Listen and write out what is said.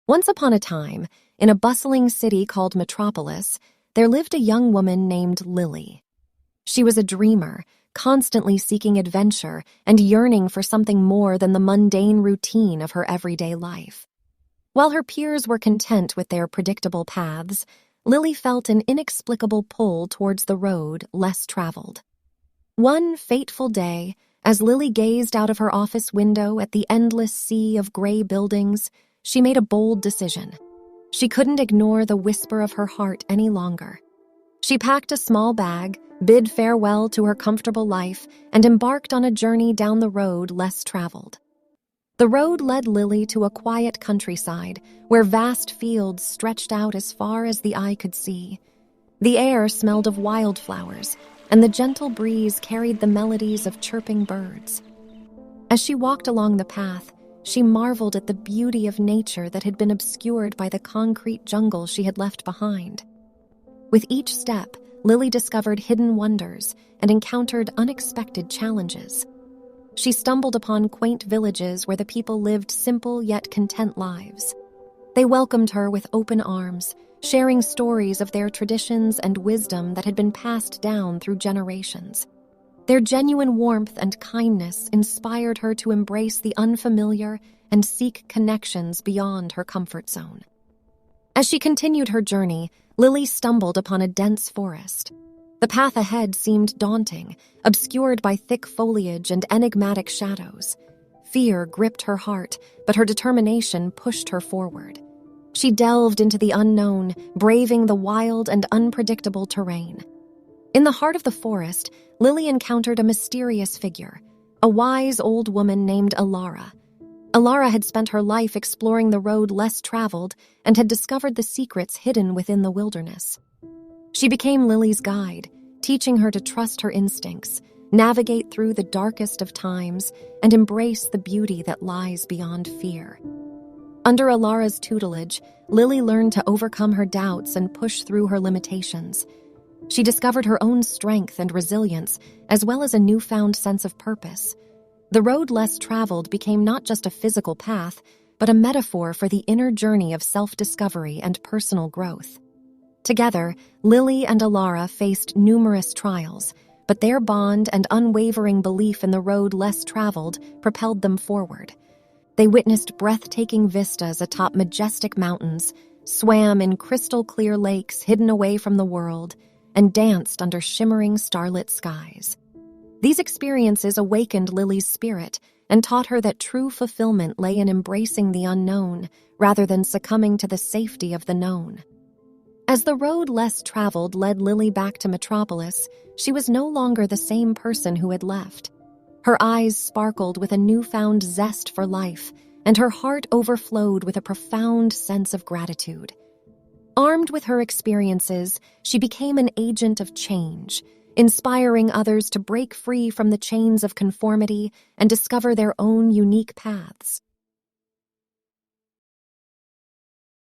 Once upon a time, in a bustling city called Metropolis, there lived a young woman named Lily. She was a dreamer, constantly seeking adventure and yearning for something more than the mundane routine of her everyday life. While her peers were content with their predictable paths, Lily felt an inexplicable pull towards the road less traveled. One fateful day, as Lily gazed out of her office window at the endless sea of gray buildings, she made a bold decision. She couldn't ignore the whisper of her heart any longer. She packed a small bag, bid farewell to her comfortable life, and embarked on a journey down the road less traveled. The road led Lily to a quiet countryside where vast fields stretched out as far as the eye could see. The air smelled of wildflowers, and the gentle breeze carried the melodies of chirping birds. As she walked along the path, she marveled at the beauty of nature that had been obscured by the concrete jungle she had left behind. With each step, Lily discovered hidden wonders and encountered unexpected challenges. She stumbled upon quaint villages where the people lived simple yet content lives. They welcomed her with open arms, sharing stories of their traditions and wisdom that had been passed down through generations. Their genuine warmth and kindness inspired her to embrace the unfamiliar and seek connections beyond her comfort zone. As she continued her journey, Lily stumbled upon a dense forest. The path ahead seemed daunting, obscured by thick foliage and enigmatic shadows. Fear gripped her heart, but her determination pushed her forward. She delved into the unknown, braving the wild and unpredictable terrain. In the heart of the forest, Lily encountered a mysterious figure, a wise old woman named Alara. Alara had spent her life exploring the road less traveled and had discovered the secrets hidden within the wilderness. She became Lily's guide, teaching her to trust her instincts, navigate through the darkest of times, and embrace the beauty that lies beyond fear. Under Alara's tutelage, Lily learned to overcome her doubts and push through her limitations. She discovered her own strength and resilience, as well as a newfound sense of purpose. The road less traveled became not just a physical path, but a metaphor for the inner journey of self-discovery and personal growth. Together, Lily and Alara faced numerous trials, but their bond and unwavering belief in the road less traveled propelled them forward. They witnessed breathtaking vistas atop majestic mountains, swam in crystal-clear lakes hidden away from the world, and danced under shimmering starlit skies. These experiences awakened Lily's spirit and taught her that true fulfillment lay in embracing the unknown rather than succumbing to the safety of the known. As the road less traveled led Lily back to Metropolis, she was no longer the same person who had left. Her eyes sparkled with a newfound zest for life, and her heart overflowed with a profound sense of gratitude. Armed with her experiences, she became an agent of change, inspiring others to break free from the chains of conformity and discover their own unique paths.